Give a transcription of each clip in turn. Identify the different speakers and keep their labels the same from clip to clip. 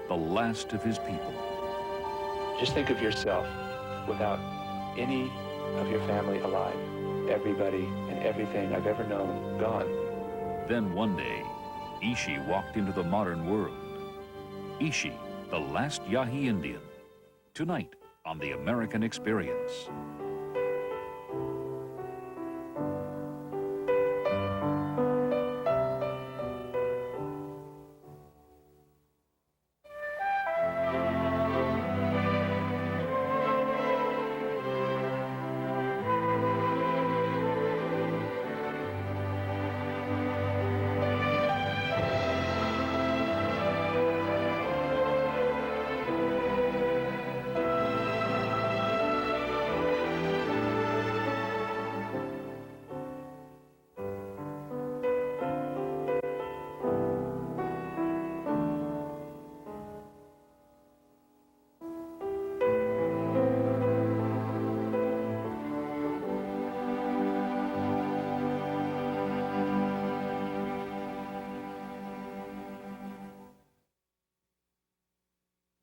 Speaker 1: the last of his people.
Speaker 2: Just think of yourself without any of your family alive. Everybody and everything I've ever known gone.
Speaker 1: Then one day, Ishi walked into the modern world. Ishi, the last Yahi Indian. Tonight on The American Experience.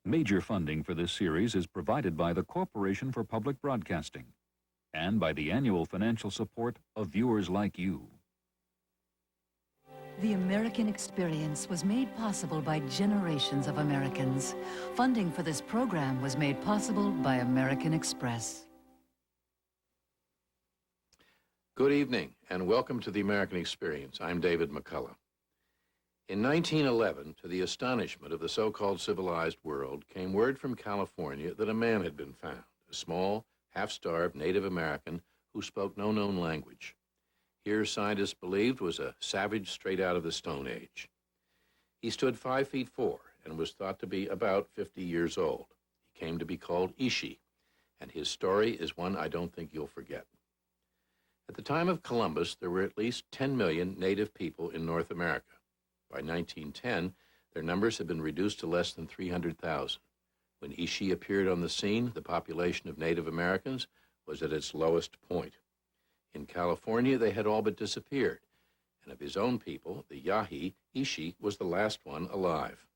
Speaker 1: Major funding for this series is provided by the Corporation for Public Broadcasting and by the annual financial support of viewers like you.
Speaker 3: The American Experience was made possible by generations of Americans. Funding for this program was made possible by American Express.
Speaker 4: Good evening and welcome to the American Experience. I'm David McCullough. In 1911, to the astonishment of the so-called civilized world, came word from California that a man had been found, a small, half-starved Native American who spoke no known language. Here, scientists believed, was a savage straight out of the Stone Age. He stood 5 feet 4 and was thought to be about 50 years old. He came to be called Ishi, and his story is one I don't think you'll forget. At the time of Columbus, there were at least 10 million native people in North America. By 1910, their numbers had been reduced to less than 300,000. When Ishi appeared on the scene, the population of Native Americans was at its lowest point. In California, they had all but disappeared, and of his own people, the Yahi, Ishi was the last one alive.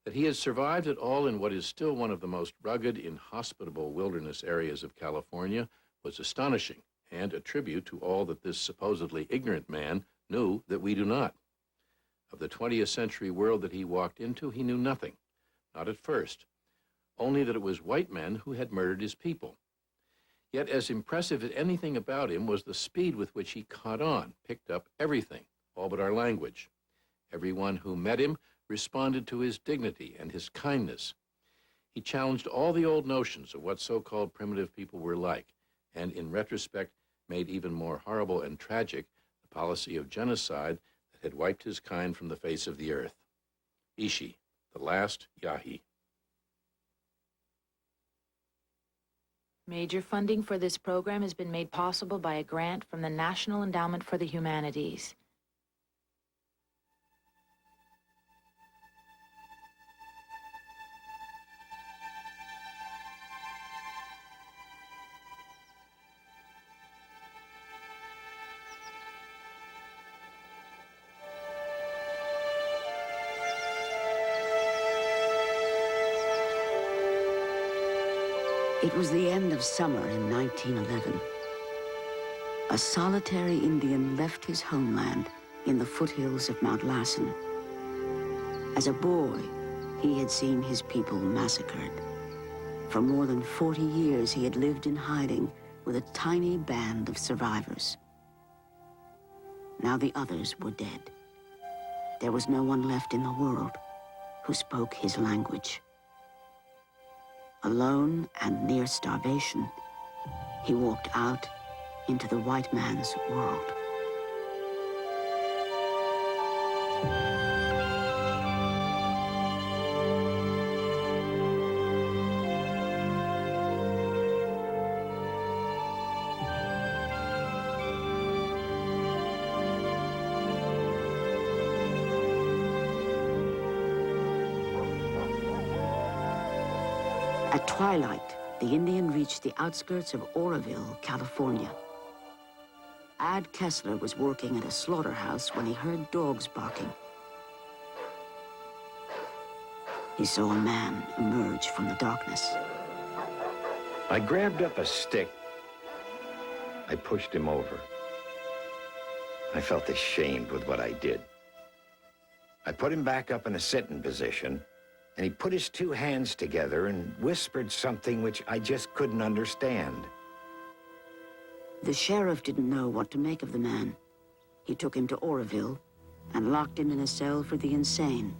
Speaker 4: That he had survived at all in what is still one of the most rugged, inhospitable wilderness areas of California was astonishing, and a tribute to all that this supposedly ignorant man knew that we do not. Of the 20th century world that he walked into, he knew nothing, not at first, only that it was white men who had murdered his people. Yet as impressive as anything about him was the speed with which he caught on, picked up everything, all but our language. Everyone who met him responded to his dignity and his kindness. He challenged all the old notions of what so-called primitive people were like, and in retrospect made even more horrible and tragic the policy of genocide had wiped his kind from the face of the earth. Ishi, the last Yahi.
Speaker 5: Major funding for this program has been made possible by a grant from the National Endowment for the Humanities.
Speaker 6: It was the end of summer in 1911. A solitary Indian left his homeland in the foothills of Mount Lassen. As a boy, he had seen his people massacred. For more than 40 years, he had lived in hiding with a tiny band of survivors. Now the others were dead. There was no one left in the world who spoke his language. Alone and near starvation, he walked out into the white man's world. At twilight, the Indian reached the outskirts of Oroville, California. Ad Kessler was working at a slaughterhouse when he heard dogs barking. he saw a man emerge from the darkness.
Speaker 7: I grabbed up a stick. I pushed him over. I felt ashamed with what I did. I put him back up in a sitting position, and he put his two hands together and whispered something which I just couldn't understand.
Speaker 6: The sheriff didn't know what to make of the man. He took him to Oroville and locked him in a cell for the insane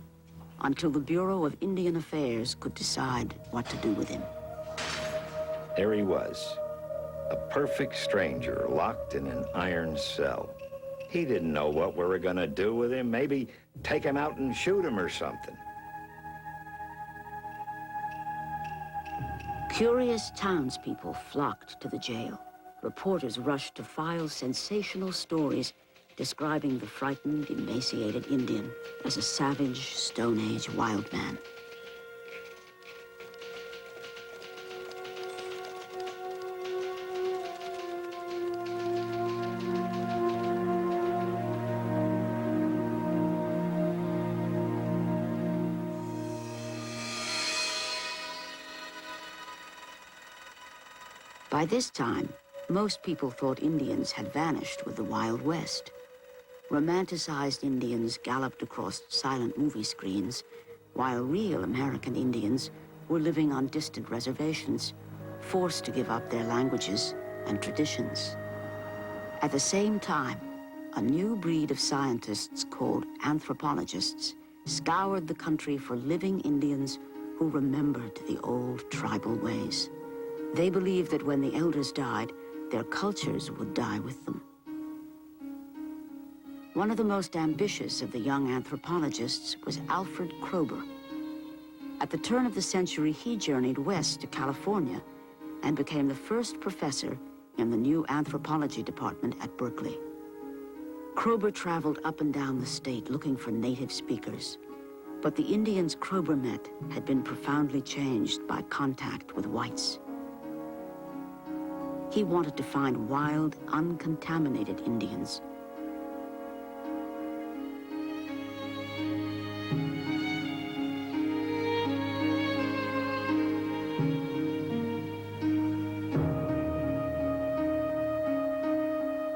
Speaker 6: until the Bureau of Indian Affairs could decide what to do with him.
Speaker 7: There he was, a perfect stranger locked in an iron cell. He didn't know what we were gonna do with him. Maybe take him out and shoot him or something.
Speaker 6: Curious townspeople flocked to the jail. Reporters rushed to file sensational stories describing the frightened, emaciated Indian as a savage, Stone Age wild man. By this time, most people thought Indians had vanished with the Wild West. Romanticized Indians galloped across silent movie screens, while real American Indians were living on distant reservations, forced to give up their languages and traditions. At the same time, a new breed of scientists called anthropologists scoured the country for living Indians who remembered the old tribal ways. They believed that when the elders died, their cultures would die with them. One of the most ambitious of the young anthropologists was Alfred Kroeber. At the turn of the century, he journeyed west to California and became the first professor in the new anthropology department at Berkeley. Kroeber traveled up and down the state looking for native speakers, but the Indians Kroeber met had been profoundly changed by contact with whites. He wanted to find wild, uncontaminated Indians.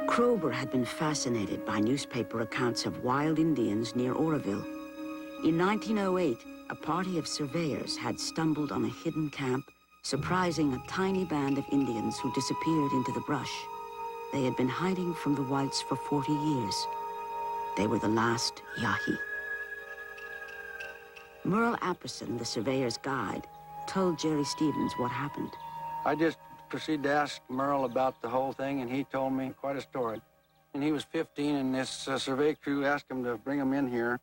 Speaker 6: Kroeber had been fascinated by newspaper accounts of wild Indians near Oroville. In 1908, a party of surveyors had stumbled on a hidden camp, surprising a tiny band of Indians who disappeared into the brush. They had been hiding from the whites for 40 years. They were the last Yahi. Merle Apperson, the surveyor's guide, told Jerry Stevens what happened.
Speaker 8: I just proceeded to ask Merle about the whole thing, and he told me quite a story. And he was 15, and this survey crew asked him to bring him in here.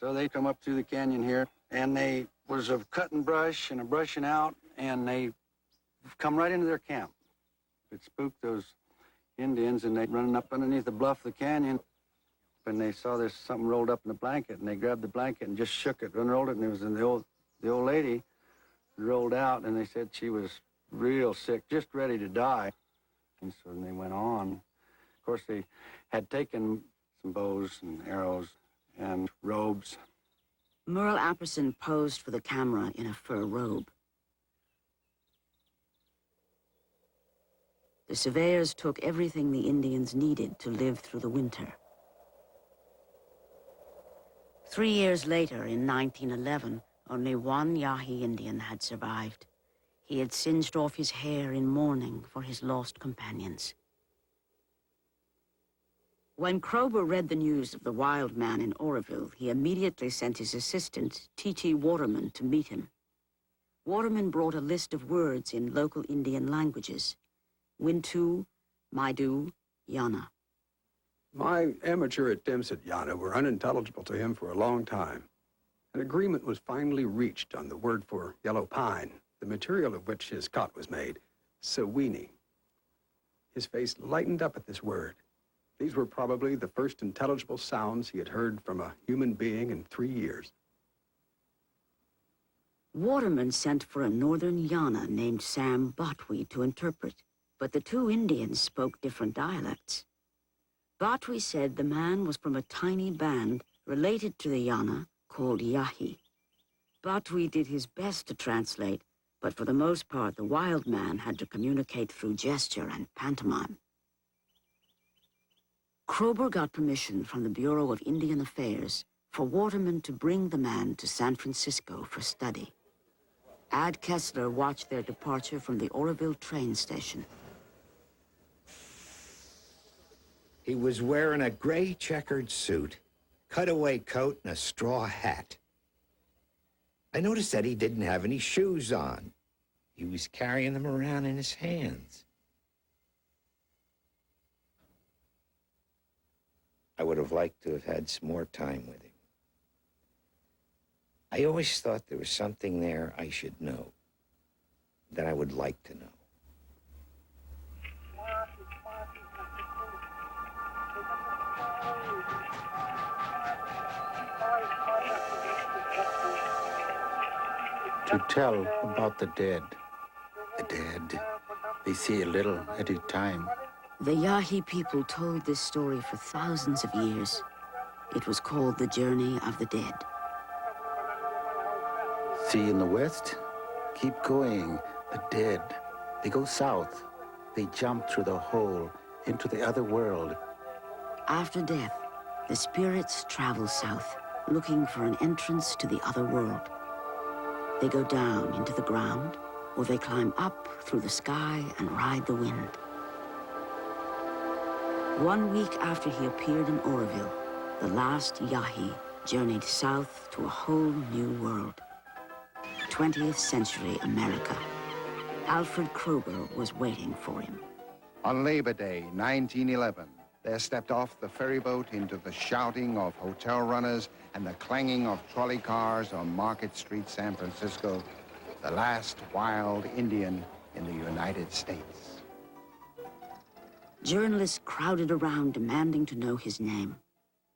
Speaker 8: So they come up through the canyon here, and they was a cutting brush and a brushing out, and they come right into their camp. It spooked those Indians, and they running up underneath the bluff of the canyon, and they saw there's something rolled up in the blanket, and they grabbed the blanket and just shook it, unrolled it, and it was the old lady rolled out, and they said she was real sick, just ready to die. And so they went on. Of course, they had taken some bows and arrows and robes.
Speaker 6: Merle Apperson posed for the camera in a fur robe. The surveyors took everything the Indians needed to live through the winter. 3 years later, in 1911, only one Yahi Indian had survived. He had singed off his hair in mourning for his lost companions. When Kroeber read the news of the wild man in Oroville, he immediately sent his assistant, T.T. Waterman, to meet him. Waterman brought a list of words in local Indian languages: Wintu, Maidu, Yana.
Speaker 9: My amateur attempts at Yana were unintelligible to him for a long time. An agreement was finally reached on the word for yellow pine, the material of which his cot was made, Sewini. His face lightened up at this word. These were probably the first intelligible sounds he had heard from a human being in 3 years.
Speaker 6: Waterman sent for a northern Yana named Sam Botwi to interpret, but the two Indians spoke different dialects. Botwi said the man was from a tiny band related to the Yana called Yahi. Batwi did his best to translate, but for the most part, the wild man had to communicate through gesture and pantomime. Kroeber got permission from the Bureau of Indian Affairs for Waterman to bring the man to San Francisco for study. Ad Kessler watched their departure from the Oroville train station.
Speaker 7: He was wearing a gray checkered suit, cutaway coat, and a straw hat. I noticed that he didn't have any shoes on. He was carrying them around in his hands. I would have liked to have had some more time with him. I always thought there was something there I should know, that I would like to know.
Speaker 2: To tell about the dead. The dead, they see a little at a time.
Speaker 6: The Yahi people told this story for thousands of years. It was called the Journey of the Dead.
Speaker 2: See in the west? Keep going. The dead, they go south. They jump through the hole into the other world.
Speaker 6: After death, the spirits travel south, looking for an entrance to the other world. They go down into the ground, or they climb up through the sky and ride the wind. 1 week after he appeared in Oroville, the last Yahi journeyed south to a whole new world. 20th century America. Alfred Kroeber was waiting for him.
Speaker 10: On Labor Day, 1911, there stepped off the ferry boat into the shouting of hotel runners and the clanging of trolley cars on Market Street, San Francisco, the last wild Indian in the United States.
Speaker 6: Journalists crowded around demanding to know his name,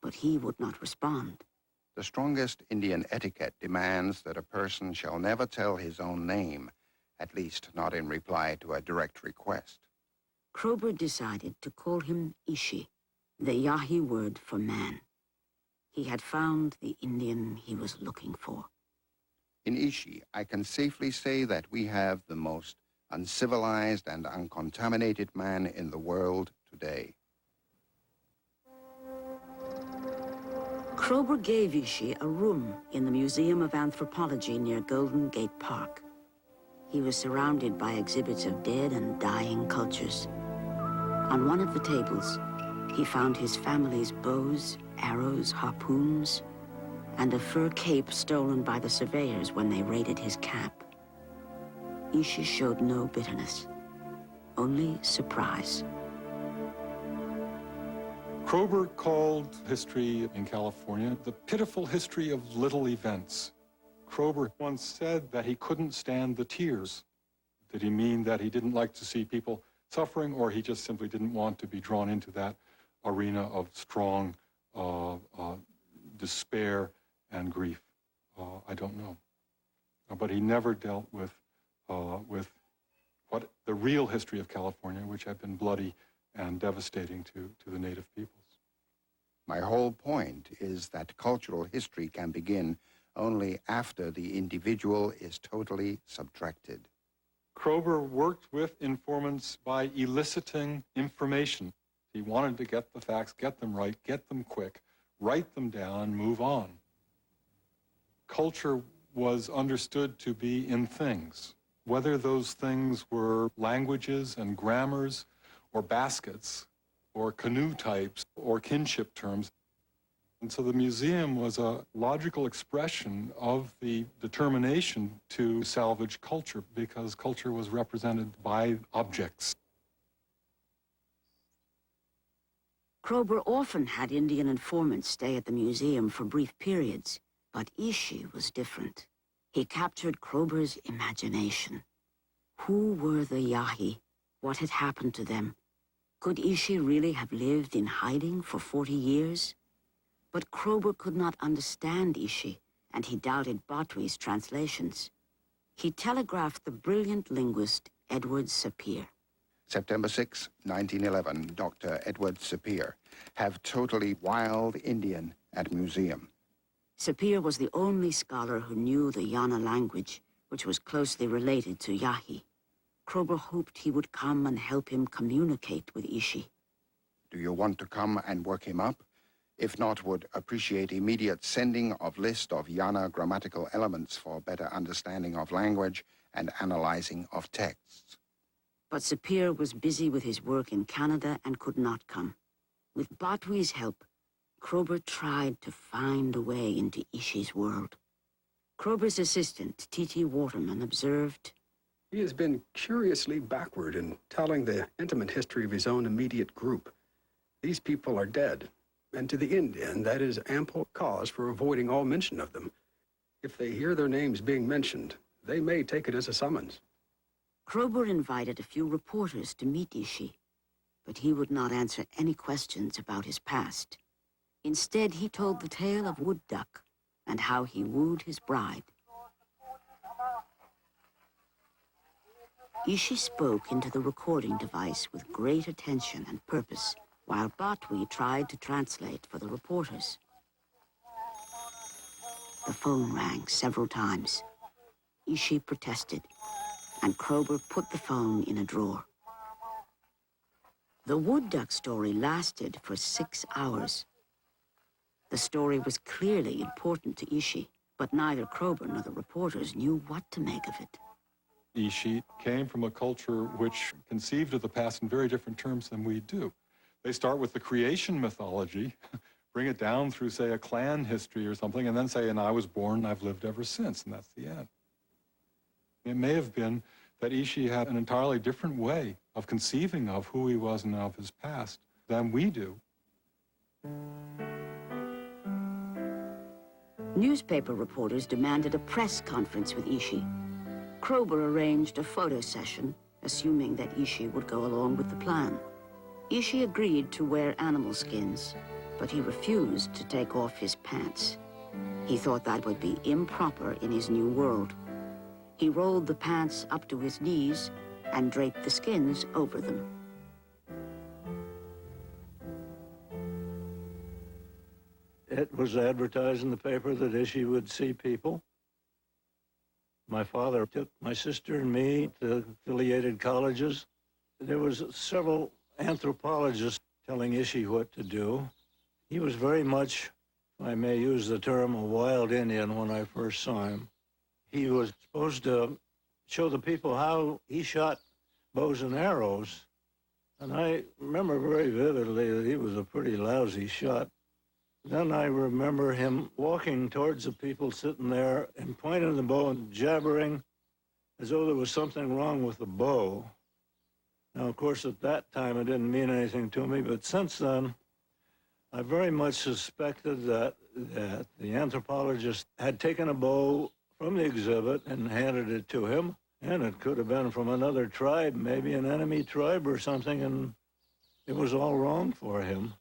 Speaker 6: but he would not respond.
Speaker 10: The strongest Indian etiquette demands that a person shall never tell his own name, at least not in reply to a direct request.
Speaker 6: Kroeber decided to call him Ishi, the Yahi word for man. He had found the Indian he was looking for.
Speaker 10: In Ishi, I can safely say that we have the most uncivilized and uncontaminated man in the world today.
Speaker 6: Kroeber gave Ishi a room in the Museum of Anthropology near Golden Gate Park. He was surrounded by exhibits of dead and dying cultures. On one of the tables, he found his family's bows, arrows, harpoons, and a fur cape stolen by the surveyors when they raided his camp. Ishi showed no bitterness, only surprise.
Speaker 11: Kroeber called history in California the pitiful history of little events. Kroeber once said that he couldn't stand the tears. Did he mean that he didn't like to see people suffering, or he just simply didn't want to be drawn into that arena of strong despair and grief? I don't know. But he never dealt with what the real history of California, which had been bloody and devastating to the native peoples.
Speaker 10: My whole point is that cultural history can begin only after the individual is totally subtracted.
Speaker 11: Kroeber worked with informants by eliciting information. He wanted to get the facts, get them right, get them quick, write them down, move on. Culture was understood to be in things, whether those things were languages and grammars or baskets or canoe types or kinship terms. And so the museum was a logical expression of the determination to salvage culture, because culture was represented by objects.
Speaker 6: Kroeber often had Indian informants stay at the museum for brief periods, but Ishi was different. He captured Kroeber's imagination. Who were the Yahi? What had happened to them? Could Ishi really have lived in hiding for 40 years? But Kroeber could not understand Ishi, and he doubted Batwi's translations. He telegraphed the brilliant linguist Edward Sapir.
Speaker 10: September 6, 1911, Dr. Edward Sapir, have totally wild Indian at museum.
Speaker 6: Sapir was the only scholar who knew the Yana language, which was closely related to Yahi. Krober hoped he would come and help him communicate with Ishi.
Speaker 10: Do you want to come and work him up? If not, would appreciate immediate sending of list of Yana grammatical elements for better understanding of language and analyzing of texts.
Speaker 6: But Sapir was busy with his work in Canada and could not come. With Batwi's help, Krober tried to find a way into Ishi's world. Krober's assistant, T.T. Waterman, observed,
Speaker 9: He has been curiously backward in telling the intimate history of his own immediate group. These people are dead, and to the Indian, that is ample cause for avoiding all mention of them. If they hear their names being mentioned, they may take it as a summons.
Speaker 6: Krober invited a few reporters to meet Ishi, but he would not answer any questions about his past. Instead, he told the tale of Wood Duck and how he wooed his bride. Ishi spoke into the recording device with great attention and purpose, while Batwi tried to translate for the reporters. The phone rang several times. Ishi protested, and Krober put the phone in a drawer. The Wood Duck story lasted for 6 hours. The story was clearly important to Ishi, but neither Krober nor the reporters knew what to make of it.
Speaker 11: Ishi came from a culture which conceived of the past in very different terms than we do. They start with the creation mythology, bring it down through, say, a clan history or something, and then say, and I was born, and I've lived ever since, and that's the end. It may have been that Ishi had an entirely different way of conceiving of who he was and of his past than we do.
Speaker 6: Newspaper reporters demanded a press conference with Ishi. Krober arranged a photo session, assuming that Ishi would go along with the plan. Ishi agreed to wear animal skins, but he refused to take off his pants. He thought that would be improper in his new world. He rolled the pants up to his knees and draped the skins over them.
Speaker 12: It was advertised in the paper that Ishi would see people. My father took my sister and me to affiliated colleges. There was several anthropologists telling Ishi what to do. He was very much, if I may use the term, a wild Indian when I first saw him. He was supposed to show the people how he shot bows and arrows. And I remember very vividly that he was a pretty lousy shot. Then I remember him walking towards the people sitting there and pointing the bow and jabbering as though there was something wrong with the bow. Now, of course, at that time, it didn't mean anything to me, but since then, I very much suspected that the anthropologist had taken a bow from the exhibit and handed it to him, and it could have been from another tribe, maybe an enemy tribe or something, and it was all wrong for him.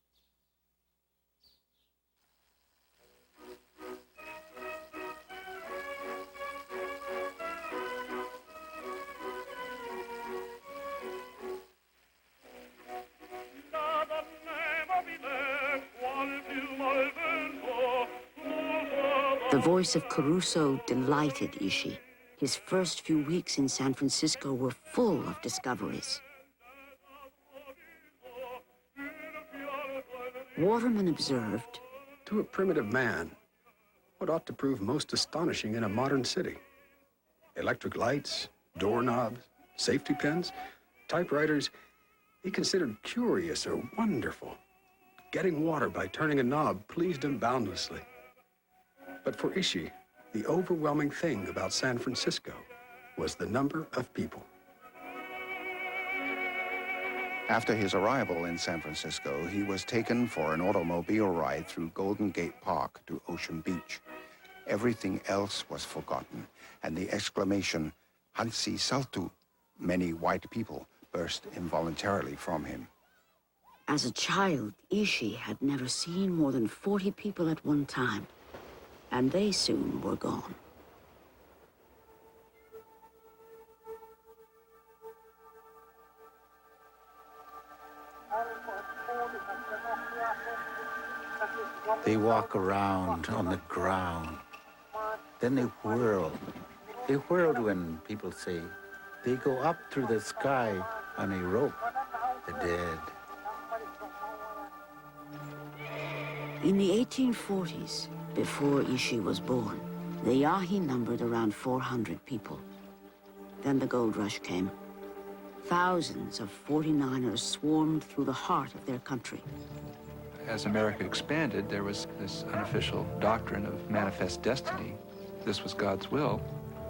Speaker 6: The voice of Caruso delighted Ishi. His first few weeks in San Francisco were full of discoveries. Waterman observed,
Speaker 9: To a primitive man, what ought to prove most astonishing in a modern city? Electric lights, doorknobs, safety pins, typewriters, he considered curious or wonderful. Getting water by turning a knob pleased him boundlessly. But for Ishi, the overwhelming thing about San Francisco was the number of people.
Speaker 10: After his arrival in San Francisco, he was taken for an automobile ride through Golden Gate Park to Ocean Beach. Everything else was forgotten, and the exclamation, "Hansi Saltu," many white people, burst involuntarily from him.
Speaker 6: as a child, Ishi had never seen more than 40 people at one time, and they soon were gone.
Speaker 10: The
Speaker 13: They walk around on the ground. Then they whirl. They whirl when people say they go up through the sky on a rope, the dead.
Speaker 6: In the 1840s, before Ishi was born, the Yahi numbered around 400 people. Then the gold rush came. Thousands of 49ers swarmed through the heart of their country.
Speaker 2: As America expanded, there was this unofficial doctrine of manifest destiny. This was God's will,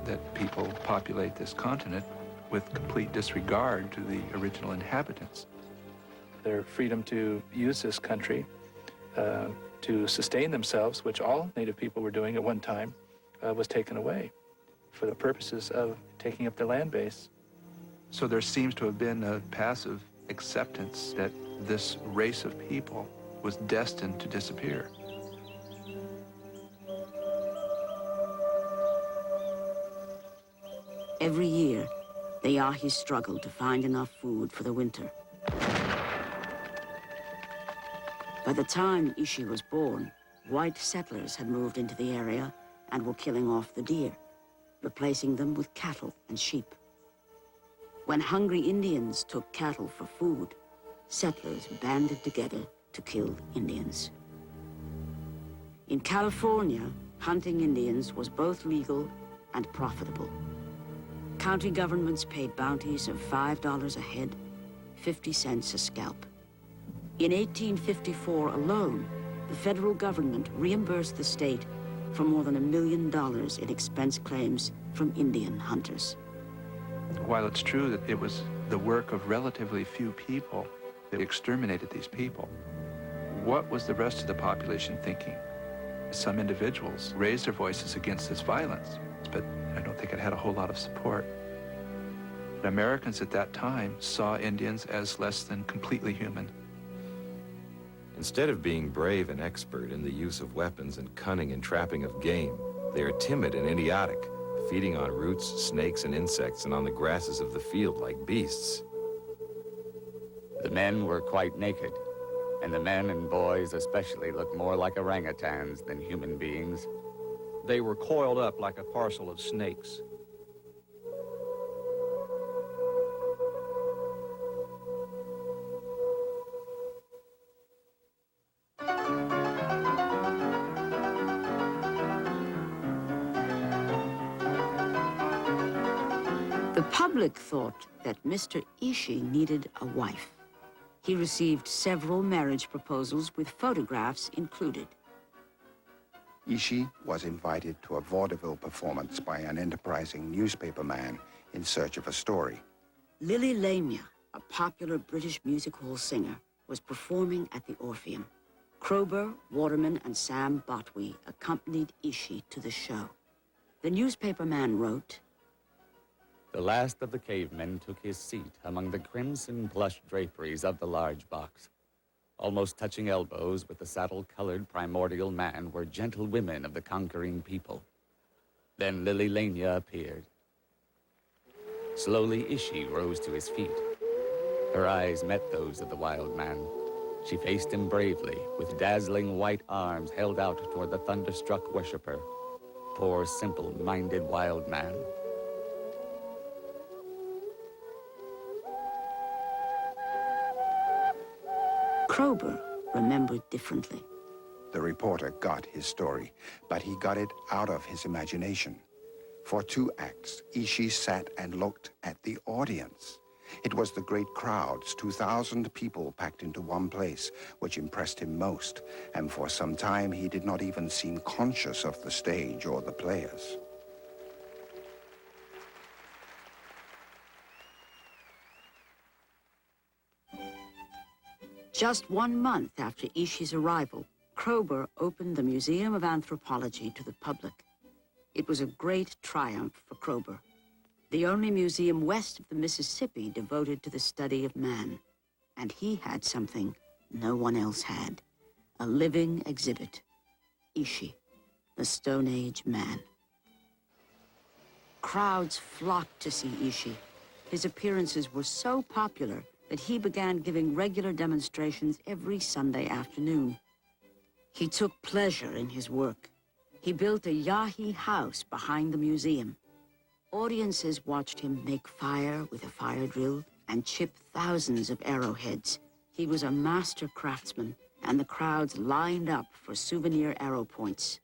Speaker 2: that people populate this continent with complete disregard to the original inhabitants. Their freedom to use this country to sustain themselves, which all Native people were doing at one time, was taken away for the purposes of taking up their land base. So there seems to have been a passive acceptance that this race of people was destined to disappear.
Speaker 6: Every year, the Yahi struggled to find enough food for the winter. By the time Ishi was born, white settlers had moved into the area and were killing off the deer, replacing them with cattle and sheep. When hungry Indians took cattle for food, settlers banded together to kill Indians. In California, hunting Indians was both legal and profitable. County governments paid bounties of $5 a head, 50 cents a scalp. In 1854 alone, the federal government reimbursed the state for more than $1 million in expense claims from Indian hunters.
Speaker 2: While it's true that it was the work of relatively few people that exterminated these people, what was the rest of the population thinking? Some individuals raised their voices against this violence, but I don't think it had a whole lot of support. Americans at that time saw Indians as less than completely human.
Speaker 14: Instead of being brave and expert in the use of weapons and cunning in trapping of game, they are timid and idiotic, feeding on roots, snakes, and insects, and on the grasses of the field like beasts.
Speaker 15: The men were quite naked, and the men and boys especially looked more like orangutans than human beings.
Speaker 16: They were coiled up like a parcel of snakes.
Speaker 6: The public thought that Mr. Ishi needed a wife. He received several marriage proposals with photographs included.
Speaker 10: Ishi was invited to a vaudeville performance by an enterprising newspaperman in search of a story.
Speaker 6: Lily Lamia, a popular British music hall singer, was performing at the Orpheum. Kroeber, Waterman, and Sam Botwy accompanied Ishi to the show. The newspaperman wrote,
Speaker 15: The last of the cavemen took his seat among the crimson plush draperies of the large box. Almost touching elbows with the saddle-colored primordial man were gentle women of the conquering people. Then Lily Lania appeared. Slowly, Ishi rose to his feet. Her eyes met those of the wild man. She faced him bravely, with dazzling white arms held out toward the thunderstruck worshiper. Poor, simple-minded wild man.
Speaker 6: Kroeber remembered differently.
Speaker 10: The reporter got his story, but he got it out of his imagination. For 2 acts, Ishi sat and looked at the audience. It was the great crowds, 2,000 people packed into one place, which impressed him most, and for some time he did not even seem conscious of the stage or the players.
Speaker 6: Just 1 month after Ishi's arrival, Kroeber opened the Museum of Anthropology to the public. It was a great triumph for Kroeber, the only museum west of the Mississippi devoted to the study of man. And he had something no one else had, a living exhibit. Ishi, the Stone Age man. Crowds flocked to see Ishi. His appearances were so popular that he began giving regular demonstrations every Sunday afternoon. He took pleasure in his work. He built a Yahi house behind the museum. Audiences watched him make fire with a fire drill and chip thousands of arrowheads. He was a master craftsman, and the crowds lined up for souvenir arrow points.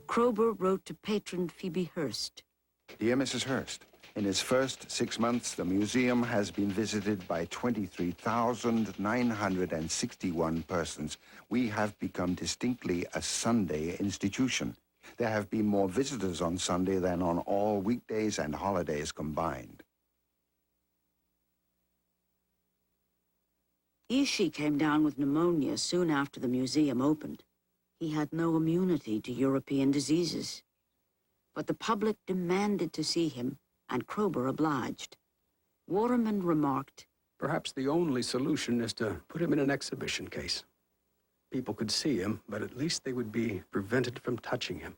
Speaker 6: Kroeber wrote to patron Phoebe Hearst.
Speaker 10: Dear Mrs. Hearst, in its first 6 months, the museum has been visited by 23,961 persons. We have become distinctly a Sunday institution. There have been more visitors on Sunday than on all weekdays and holidays combined.
Speaker 6: Ishi came down with pneumonia soon after the museum opened. He had no immunity to European diseases. But the public demanded to see him, and Kroeber obliged. Waterman remarked,
Speaker 9: "Perhaps the only solution is to put him in an exhibition case. People could see him, but at least they would be prevented from touching him."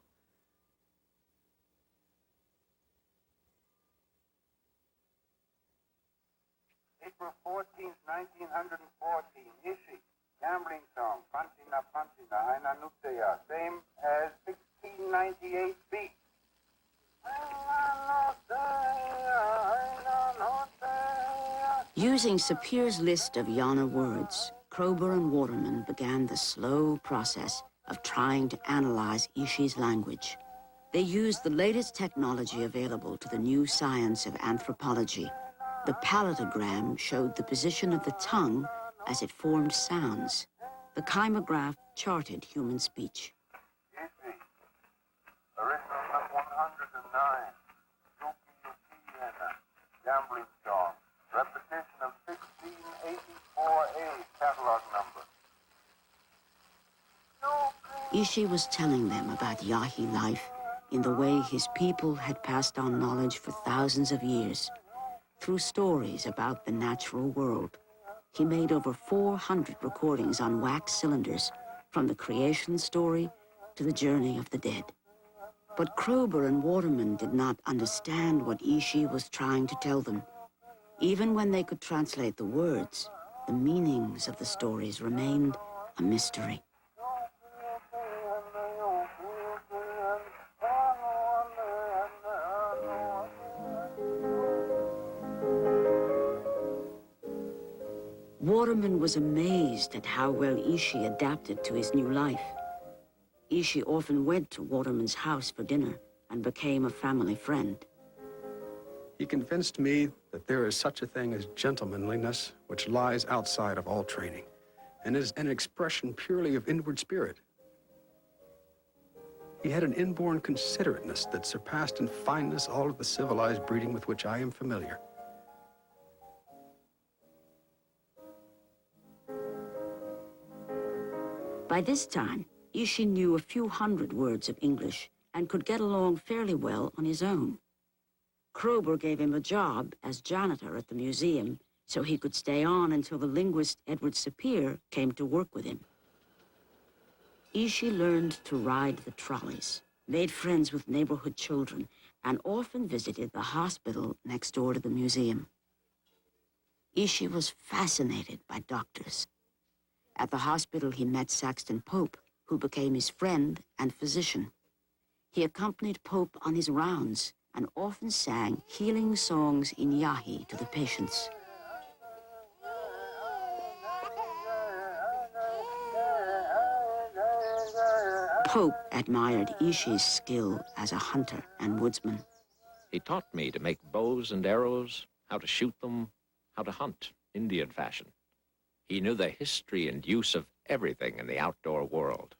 Speaker 17: April 14th, 1914, Ishi. Gambling song, Pantina Pantina, Aina Nutea, same as 1698 beat.
Speaker 6: Using Sapir's list of Yana words, Kroeber and Waterman began the slow process of trying to analyze Ishi's language. They used the latest technology available to the new science of anthropology. The palatogram showed the position of the tongue as it formed sounds. The kymograph charted human speech.
Speaker 17: Ishi, original number 109, Yuki Yuki, gambling song, repetition of 1684A catalog number.
Speaker 6: Ishi was telling them about Yahi life in the way his people had passed on knowledge for thousands of years, through stories about the natural world. He made over 400 recordings on wax cylinders, from the creation story to the journey of the dead. But Kroeber and Waterman did not understand what Ishi was trying to tell them. Even when they could translate the words, the meanings of the stories remained a mystery. Waterman was amazed at how well Ishi adapted to his new life. Ishi often went to Waterman's house for dinner and became a family friend.
Speaker 9: He convinced me that there is such a thing as gentlemanliness, which lies outside of all training, and is an expression purely of inward spirit. He had an inborn considerateness that surpassed in fineness all of the civilized breeding with which I am familiar.
Speaker 6: By this time, Ishi knew a few hundred words of English and could get along fairly well on his own. Kroeber gave him a job as janitor at the museum so he could stay on until the linguist Edward Sapir came to work with him. Ishi learned to ride the trolleys, made friends with neighborhood children, and often visited the hospital next door to the museum. Ishi was fascinated by doctors. At the hospital, he met Saxton Pope, who became his friend and physician. He accompanied Pope on his rounds and often sang healing songs in Yahi to the patients. Pope admired Ishi's skill as a hunter and woodsman.
Speaker 18: He taught me to make bows and arrows, how to shoot them, how to hunt, Indian fashion. He knew the history and use of everything in the outdoor world.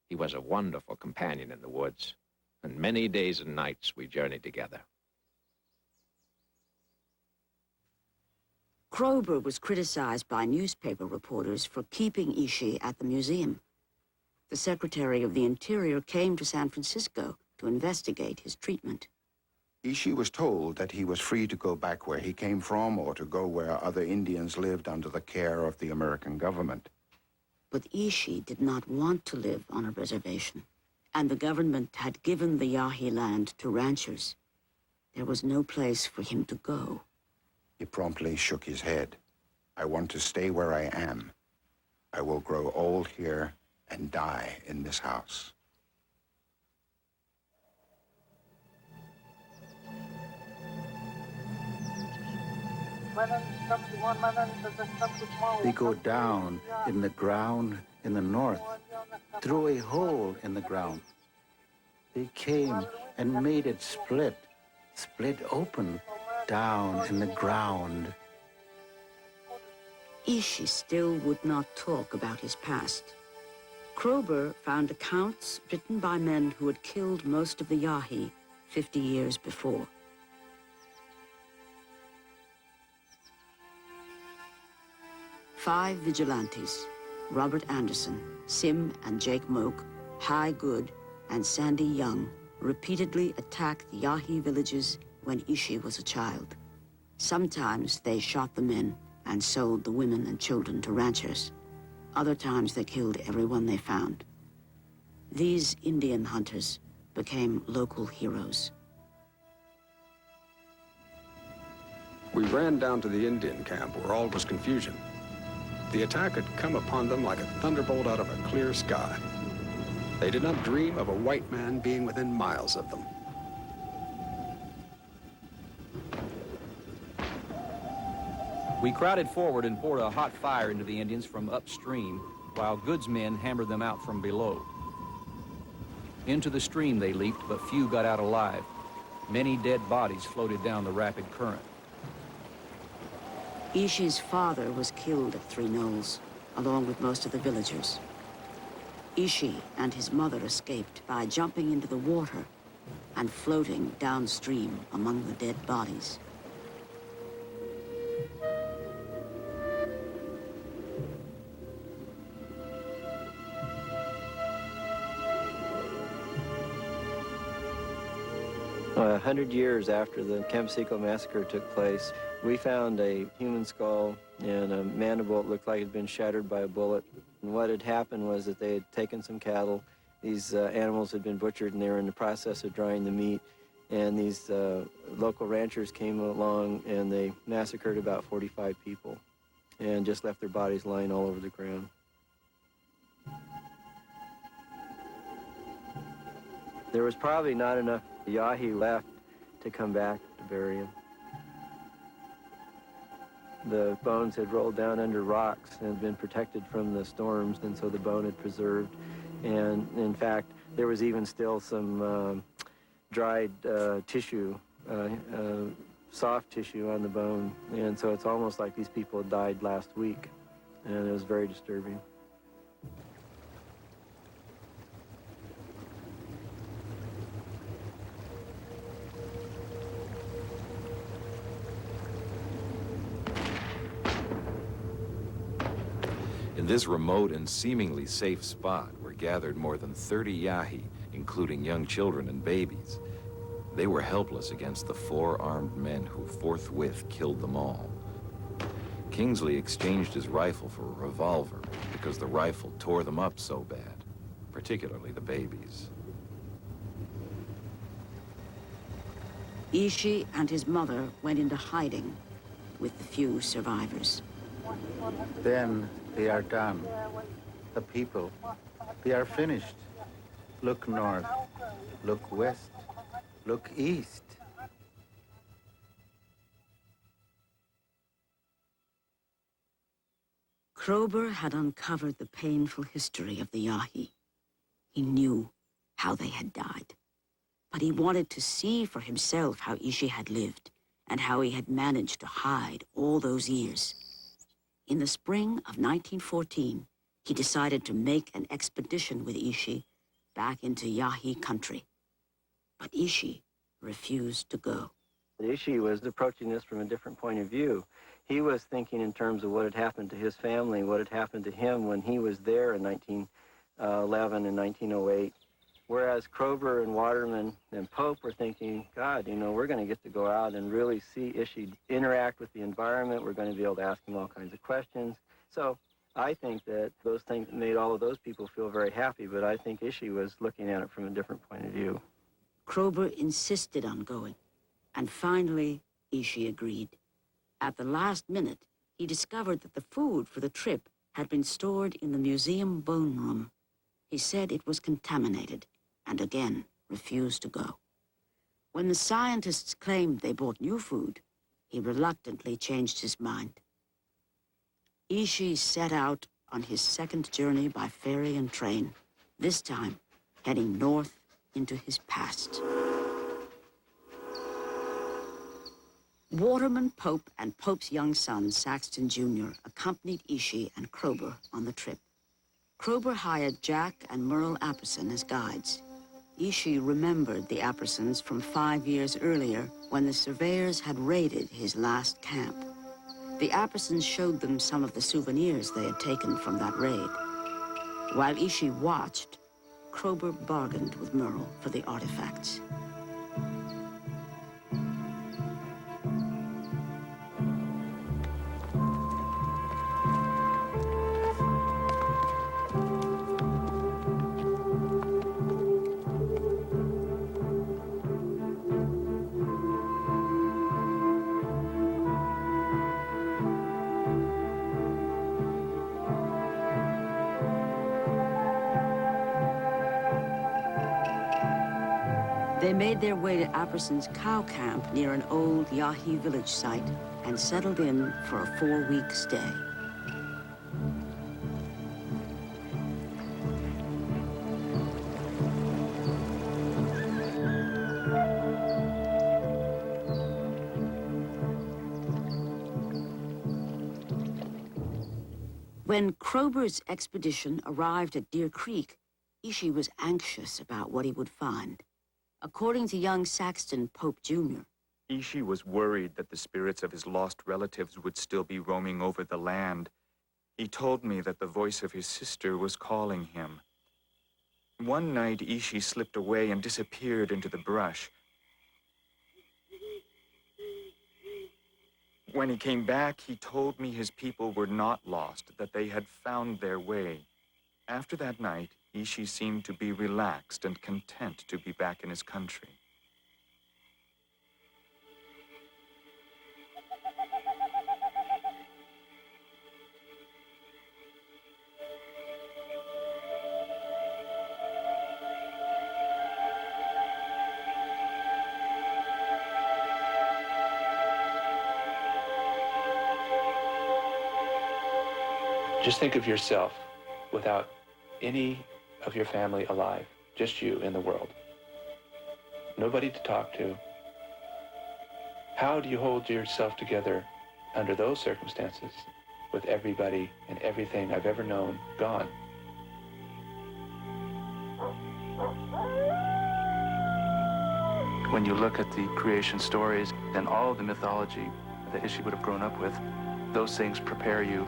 Speaker 18: He was a wonderful companion in the woods, and many days and nights we journeyed together.
Speaker 6: Kroeber was criticized by newspaper reporters for keeping Ishi at the museum. The Secretary of the Interior came to San Francisco to investigate his treatment.
Speaker 10: Ishi was told that he was free to go back where he came from or to go where other Indians lived under the care of the American government.
Speaker 6: But Ishi did not want to live on a reservation, and the government had given the Yahi land to ranchers. There was no place for him to go.
Speaker 10: He promptly shook his head. I want to stay where I am. I will grow old here and die in this house.
Speaker 13: They go down in the ground in the north, through a hole in the ground. They came and made it split open down in the ground.
Speaker 6: Ishi still would not talk about his past. Kroeber found accounts written by men who had killed most of the Yahi 50 years before. Five vigilantes, Robert Anderson, Sim and Jake Moak, Hy Good, and Sandy Young, repeatedly attacked the Yahi villages when Ishi was a child. Sometimes they shot the men and sold the women and children to ranchers. Other times they killed everyone they found. These Indian hunters became local heroes.
Speaker 9: We ran down to the Indian camp where all was confusion. The attack had come upon them like a thunderbolt out of a clear sky. They did not dream of a white man being within miles of them.
Speaker 16: We crowded forward and poured a hot fire into the Indians from upstream, while Good's men hammered them out from below. Into the stream they leaped, but few got out alive. Many dead bodies floated down the rapid current.
Speaker 6: Ishi's father was killed at Three Knolls, along with most of the villagers. Ishi and his mother escaped by jumping into the water and floating downstream among the dead bodies.
Speaker 19: A 100 years after the Camp Seco massacre took place, we found a human skull and a mandible that looked like it had been shattered by a bullet. And what had happened was that they had taken some cattle. These animals had been butchered, and they were in the process of drying the meat. And these local ranchers came along, and they massacred about 45 people and just left their bodies lying all over the ground. There was probably not enough Yahi left to come back to bury him. The bones had rolled down under rocks and had been protected from the storms, and so the bone had preserved. And in fact, there was even still some dried tissue, soft tissue on the bone. And so it's almost like these people had died last week, and it was very disturbing.
Speaker 14: In this remote and seemingly safe spot were gathered more than 30 Yahi, including young children and babies. They were helpless against the 4 armed men who forthwith killed them all. Kingsley exchanged his rifle for a revolver because the rifle tore them up so bad, particularly the babies.
Speaker 6: Ishi and his mother went into hiding with the few survivors.
Speaker 13: Then they are done. The people, they are finished. Look north, look west, look east.
Speaker 6: Kroeber had uncovered the painful history of the Yahi. He knew how they had died. But he wanted to see for himself how Ishi had lived and how he had managed to hide all those years. In the spring of 1914, he decided to make an expedition with Ishi back into Yahi country. But Ishi refused to go.
Speaker 19: Ishi was approaching this from a different point of view. He was thinking in terms of what had happened to his family, what had happened to him when he was there in 1911 and 1908. Whereas Kroeber and Waterman and Pope were thinking, God, you know, we're going to get to go out and really see Ishi interact with the environment. We're going to be able to ask him all kinds of questions. So I think that those things made all of those people feel very happy, but I think Ishi was looking at it from a different point of view.
Speaker 6: Kroeber insisted on going, and finally, Ishi agreed. At the last minute, he discovered that the food for the trip had been stored in the museum bone room. He said it was contaminated, and again refused to go. When the scientists claimed they bought new food, he reluctantly changed his mind. Ishi set out on his second journey by ferry and train, this time heading north into his past. Waterman, Pope, and Pope's young son, Saxton Jr., accompanied Ishi and Kroeber on the trip. Kroeber hired Jack and Merle Apperson as guides. Ishi remembered the Appersons from 5 years earlier when the surveyors had raided his last camp. The Appersons showed them some of the souvenirs they had taken from that raid. While Ishi watched, Kroeber bargained with Merle for the artifacts. They made their way to Apperson's cow camp near an old Yahi village site and settled in for a 4-week stay. When Kroeber's expedition arrived at Deer Creek, Ishi was anxious about what he would find. According to young Saxton Pope Jr.,
Speaker 20: Ishi was worried that the spirits of his lost relatives would still be roaming over the land. He told me that the voice of his sister was calling him. One night, Ishi slipped away and disappeared into the brush. When he came back, he told me his people were not lost, that they had found their way. After that night, Ishi seemed to be relaxed and content to be back in his country.
Speaker 2: Just think of yourself without any of your family alive, just you in the world. Nobody to talk to. How do you hold yourself together under those circumstances with everybody and everything I've ever known gone? When you look at the creation stories and all of the mythology that Ishi would have grown up with, those things prepare you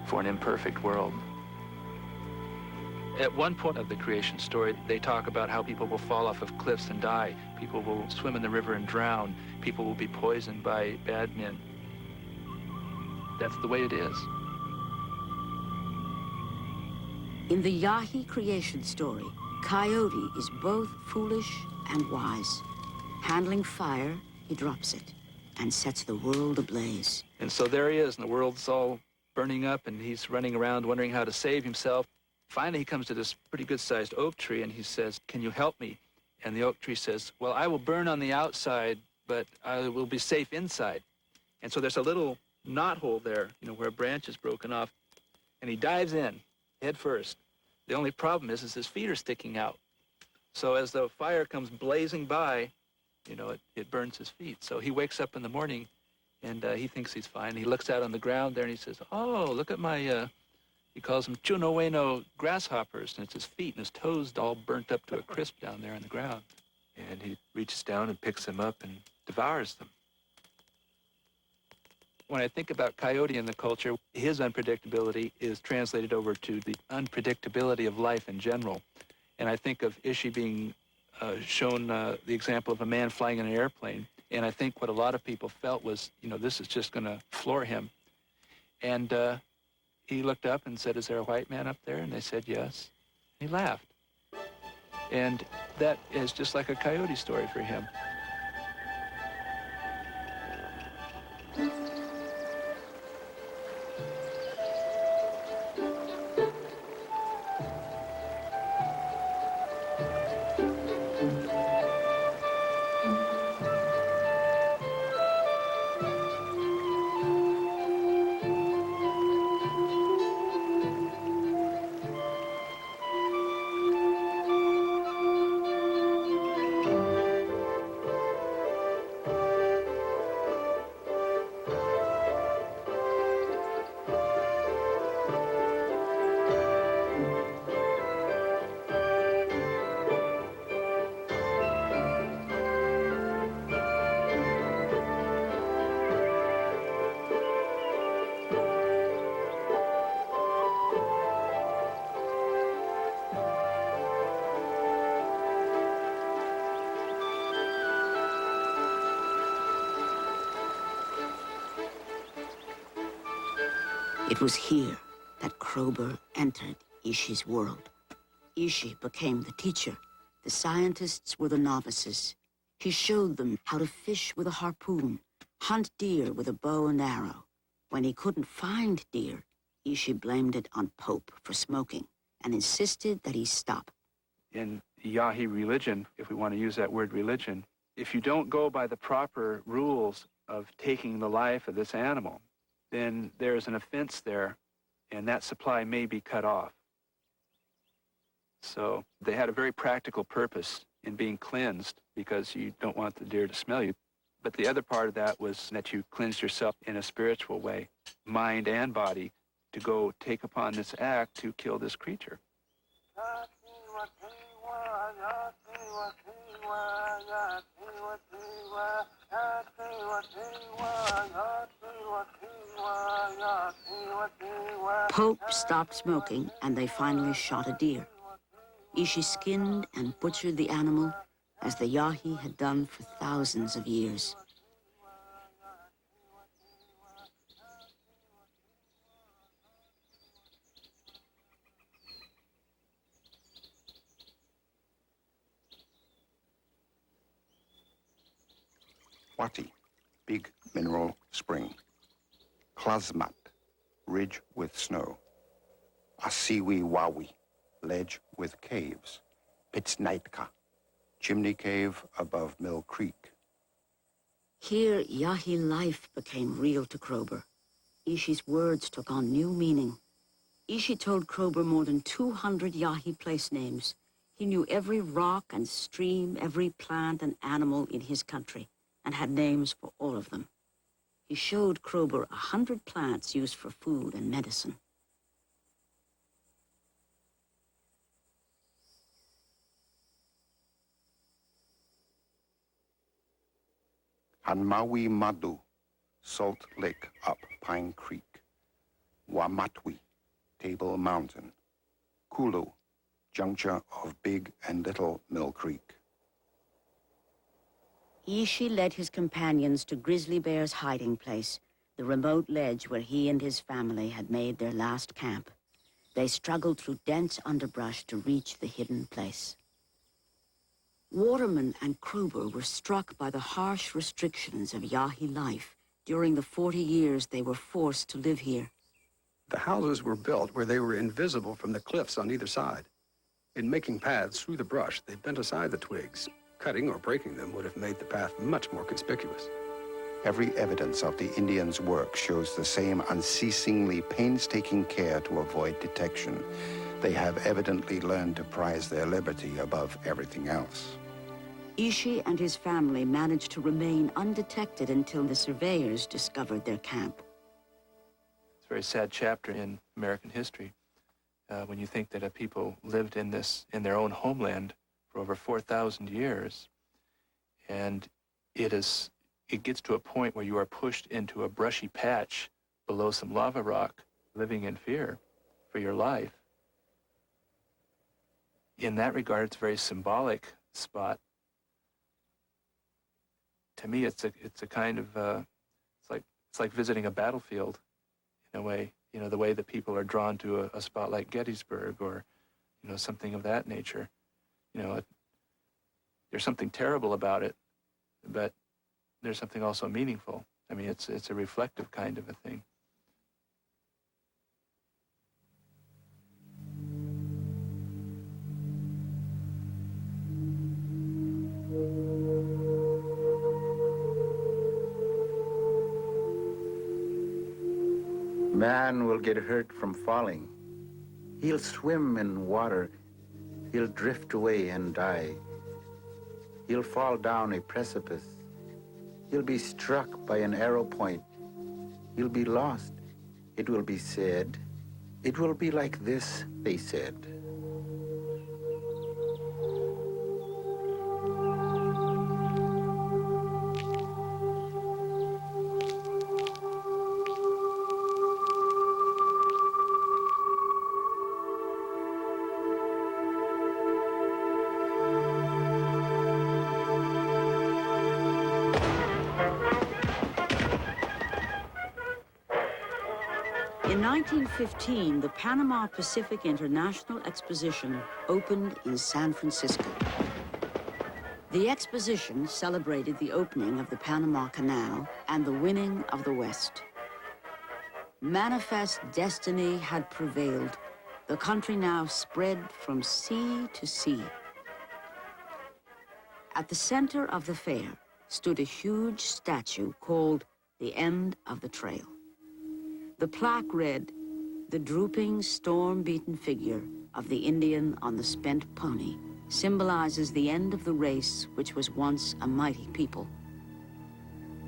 Speaker 2: for an imperfect world. At one point of the creation story, they talk about how people will fall off of cliffs and die. People will swim in the river and drown. People will be poisoned by bad men. That's the way it is.
Speaker 6: in the Yahi creation story, Coyote is both foolish and wise. Handling fire, he drops it and sets the world ablaze.
Speaker 2: And so there he is, and the world's all burning up, and he's running around wondering how to save himself. Finally, he comes to this pretty good-sized oak tree, and he says, "Can you help me?" And the oak tree says, "Well, I will burn on the outside, but I will be safe inside." And so there's a little knothole there, where a branch is broken off, and he dives in, head first. The only problem is his feet are sticking out. So as the fire comes blazing by, You know, it burns his feet. So he wakes up in the morning, and he thinks he's fine. He looks out on the ground there, and he says, oh, look at my, he calls them chunoeno grasshoppers, and it's his feet and his toes all burnt up to a crisp down there on the ground. And he reaches down and picks them up and devours them. When I think about Coyote in the culture, his unpredictability is translated over to the unpredictability of life in general. And I think of Ishi being shown the example of a man flying in an airplane. And I think what a lot of people felt was, you know, this is just going to floor him. And he looked up and said, is there a white man up there? And they said, yes. He laughed. And that is just like a Coyote story for him.
Speaker 6: It was here that Krober entered Ishi's world. Ishi became the teacher. The scientists were the novices. He showed them how to fish with a harpoon, hunt deer with a bow and arrow. When he couldn't find deer, Ishi blamed it on Pope for smoking and insisted that he stop.
Speaker 2: In Yahi religion, if we want to use that word religion, if you don't go by the proper rules of taking the life of this animal, then there's an offense there, and that supply may be cut off. So they had a very practical purpose in being cleansed because you don't want the deer to smell you. But the other part of that was that you cleansed yourself in a spiritual way, mind and body, to go take upon this act to kill this creature.
Speaker 6: Pope stopped smoking, and they finally shot a deer. Ishi skinned and butchered the animal as the Yahi had done for thousands of years.
Speaker 10: Wati, big mineral spring. Klasmat, ridge with snow. Asiwi Wawi, ledge with caves. Pitsnaitka, chimney cave above Mill Creek.
Speaker 6: Here, Yahi life became real to Krober. Ishi's words took on new meaning. Ishi told Krober more than 200 Yahi place names. He knew every rock and stream, every plant and animal in his country, and had names for all of them. He showed Krober 100 plants used for food and medicine.
Speaker 10: Hanmawi Madu, Salt Lake up Pine Creek. Wamatwi, Table Mountain. Kulu, juncture of Big and Little Mill Creek.
Speaker 6: Ishi led his companions to Grizzly Bear's hiding place, the remote ledge where he and his family had made their last camp. They struggled through dense underbrush to reach the hidden place. Waterman and Krober were struck by the harsh restrictions of Yahi life during the 40 years they were forced to live here.
Speaker 9: The houses were built where they were invisible from the cliffs on either side. In making paths through the brush, they bent aside the twigs. Cutting or breaking them would have made the path much more conspicuous.
Speaker 10: Every evidence of the Indians' work shows the same unceasingly painstaking care to avoid detection. They have evidently learned to prize their liberty above everything else.
Speaker 6: Ishi and his family managed to remain undetected until the surveyors discovered their camp.
Speaker 2: It's a very sad chapter in American history when you think that people lived in their own homeland for over 4,000 years, and it gets to a point where you are pushed into a brushy patch below some lava rock, living in fear for your life. In that regard, it's a very symbolic spot. To me, it's a kind of it's like visiting a battlefield, in a way. You know, the way that people are drawn to a spot like Gettysburg, or something of that nature. There's something terrible about it, but there's something also meaningful. I mean, it's a reflective kind of a thing.
Speaker 13: Man will get hurt from falling. He'll swim in water. He'll drift away and die. He'll fall down a precipice. He'll be struck by an arrow point. He'll be lost. It will be said. It will be like this, they said.
Speaker 6: In 1915, the Panama Pacific International Exposition opened in San Francisco. The exposition celebrated the opening of the Panama Canal and the winning of the West. Manifest destiny had prevailed. The country now spread from sea to sea. At the center of the fair stood a huge statue called the End of the Trail. The plaque read, "The drooping, storm-beaten figure of the Indian on the spent pony symbolizes the end of the race which was once a mighty people."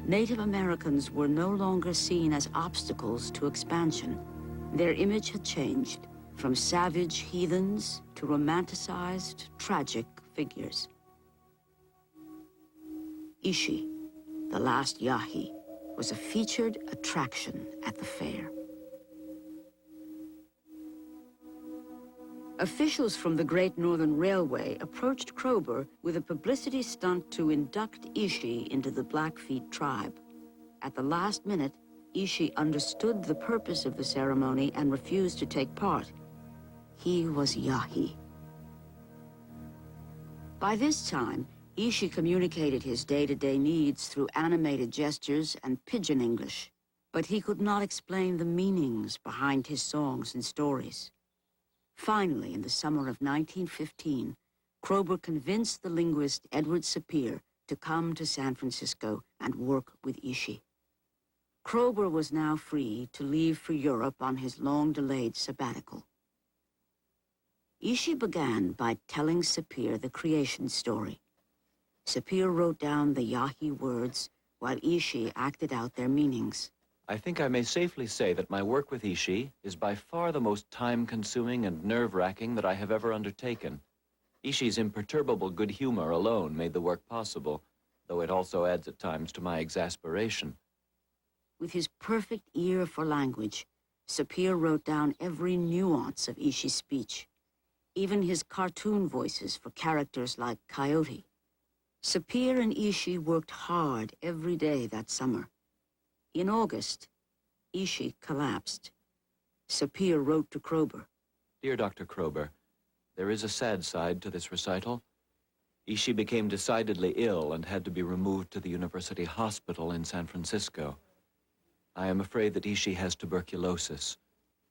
Speaker 6: Native Americans were no longer seen as obstacles to expansion. Their image had changed from savage heathens to romanticized, tragic figures. Ishi, the last Yahi, was a featured attraction at the fair. Officials from the Great Northern Railway approached Kroeber with a publicity stunt to induct Ishi into the Blackfeet tribe. At the last minute, Ishi understood the purpose of the ceremony and refused to take part. He was Yahi. By this time, Ishi communicated his day-to-day needs through animated gestures and pidgin English, but he could not explain the meanings behind his songs and stories. Finally, in the summer of 1915, Kroeber convinced the linguist Edward Sapir to come to San Francisco and work with Ishi. Kroeber was now free to leave for Europe on his long-delayed sabbatical. Ishi began by telling Sapir the creation story. Sapir wrote down the Yahi words while Ishi acted out their meanings.
Speaker 21: I think I may safely say that my work with Ishi is by far the most time-consuming and nerve-wracking that I have ever undertaken. Ishi's imperturbable good humor alone made the work possible, though it also adds at times to my exasperation.
Speaker 6: With his perfect ear for language, Sapir wrote down every nuance of Ishi's speech, even his cartoon voices for characters like Coyote. Sapir and Ishi worked hard every day that summer. In August, Ishi collapsed. Sapir wrote to Kroeber.
Speaker 21: Dear Dr. Kroeber, there is a sad side to this recital. Ishi became decidedly ill and had to be removed to the University Hospital in San Francisco. I am afraid that Ishi has tuberculosis,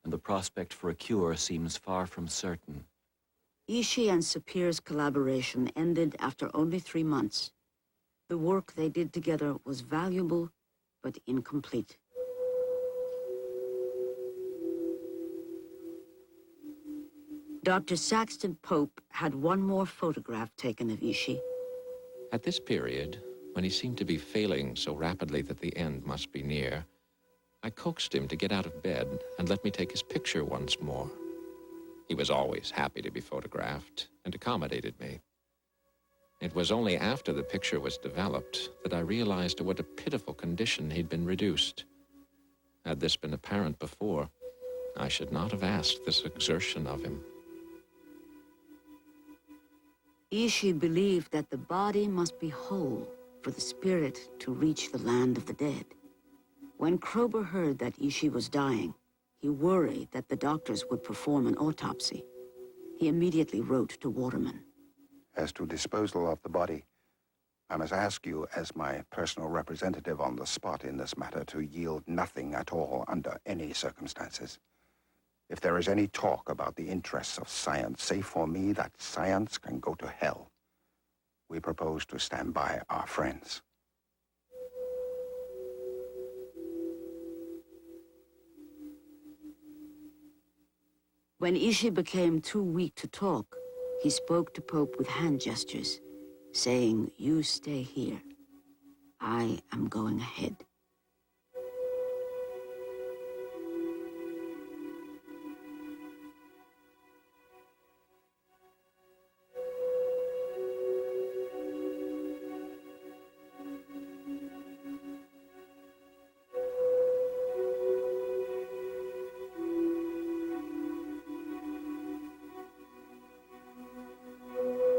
Speaker 21: and the prospect for a cure seems far from certain.
Speaker 6: Ishi and Sapir's collaboration ended after only 3 months. The work they did together was valuable, but incomplete. Dr. Saxton Pope had one more photograph taken of Ishi.
Speaker 18: At this period, when he seemed to be failing so rapidly that the end must be near, I coaxed him to get out of bed and let me take his picture once more. He was always happy to be photographed and accommodated me. It was only after the picture was developed that I realized to what a pitiful condition he'd been reduced. Had this been apparent before, I should not have asked this exertion of him.
Speaker 6: Ishi believed that the body must be whole for the spirit to reach the land of the dead. When Krober heard that Ishi was dying, he worried that the doctors would perform an autopsy. He immediately wrote to Waterman.
Speaker 10: As to disposal of the body, I must ask you, as my personal representative on the spot in this matter, to yield nothing at all under any circumstances. If there is any talk about the interests of science, say for me that science can go to hell. We propose to stand by our friends.
Speaker 6: When Ishi became too weak to talk, he spoke to Pope with hand gestures, saying, "You stay here. I am going ahead."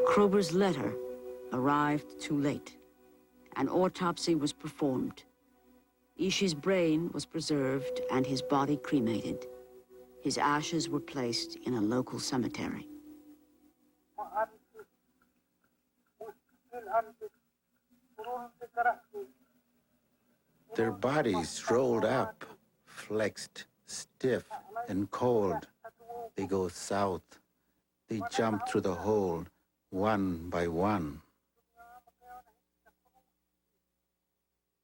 Speaker 6: Krober's letter arrived too late. An autopsy was performed. Ishi's brain was preserved and his body cremated. His ashes were placed in a local cemetery.
Speaker 13: Their bodies rolled up, flexed, stiff, and cold. They go south. They jump through the hole, one by one.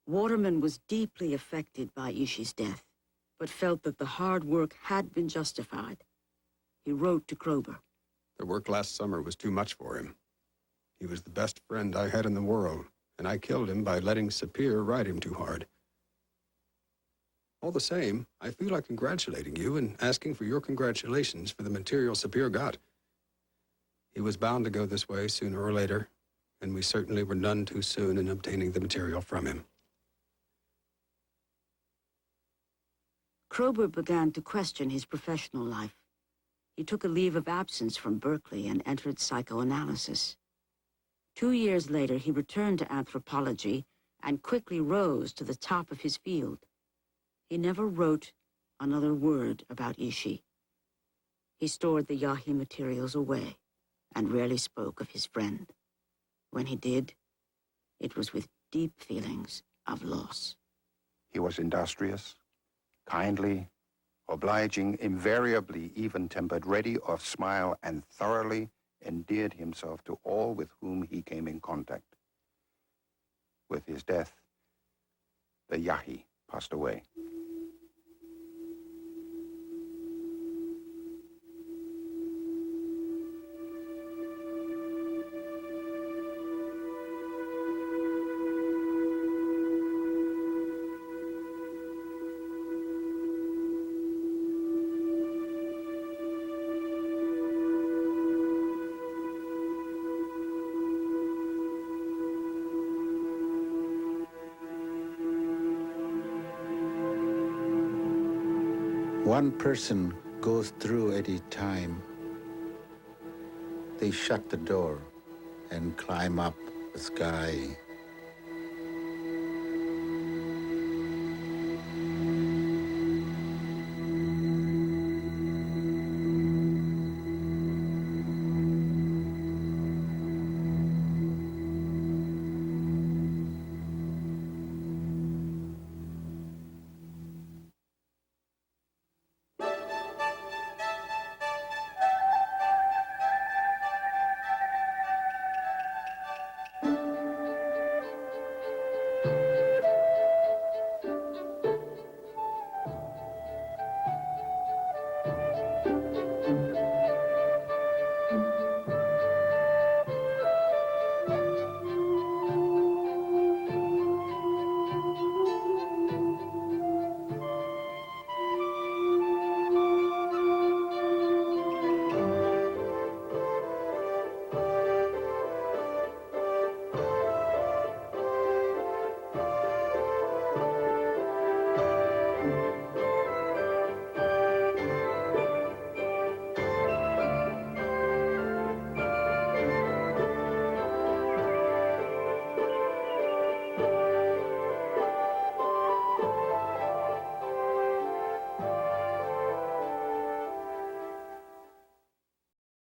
Speaker 6: Waterman was deeply affected by Ishi's death, but felt that the hard work had been justified. He wrote to Krober.
Speaker 9: The work last summer was too much for him. He was the best friend I had in the world, and I killed him by letting Sapir ride him too hard. All the same, I feel like congratulating you and asking for your congratulations for the material Sapir got. He was bound to go this way sooner or later, and we certainly were none too soon in obtaining the material from him.
Speaker 6: Krober began to question his professional life. He took a leave of absence from Berkeley and entered psychoanalysis. 2 years later, he returned to anthropology and quickly rose to the top of his field. He never wrote another word about Ishi. He stored the Yahi materials away and rarely spoke of his friend. When he did, it was with deep feelings of loss.
Speaker 10: He was industrious, kindly, obliging, invariably even-tempered, ready of smile, and thoroughly endeared himself to all with whom he came in contact. With his death, the Yahi passed away.
Speaker 13: One person goes through at a time. They shut the door and climb up the sky.